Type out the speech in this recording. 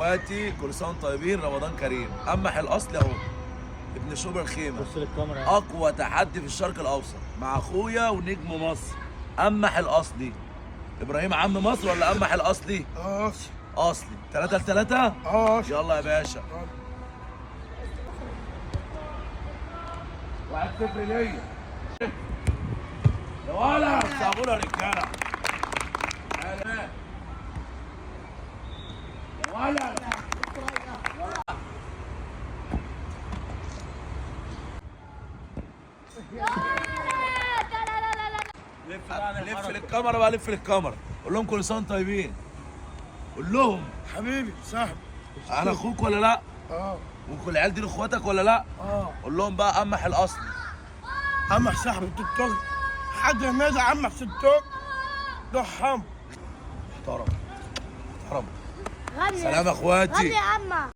اخواتي كل سنه وانتم طيبين، رمضان كريم. امح الاصل اهو، ابن شبر الخيمه، بص للكاميرا. اقوى تحدي في الشرق الاوسط مع اخويا ونجم مصر امح الاصلي. ابراهيم عم مصر ولا امح الاصلي؟ اصلي 3-3. يلا يا باشا. 1-0 ليا يا ولا صابونا رجاله. تعالى يا ولا. لف للكاميرا بقى، لف للكاميرا، قول لهم كل سنه وانتم طيبين. قول لهم حبيبي صاحبي. انا اخوك ولا لا؟ وكل العيال دي اخواتك ولا لا؟ قول لهم بقى امح الاصل. عمك صاحبي التيك توك حاجه ماذا عمك في التوك ضحام محترم محترم. غني سلام يا اخواتي. غني يا عمّا.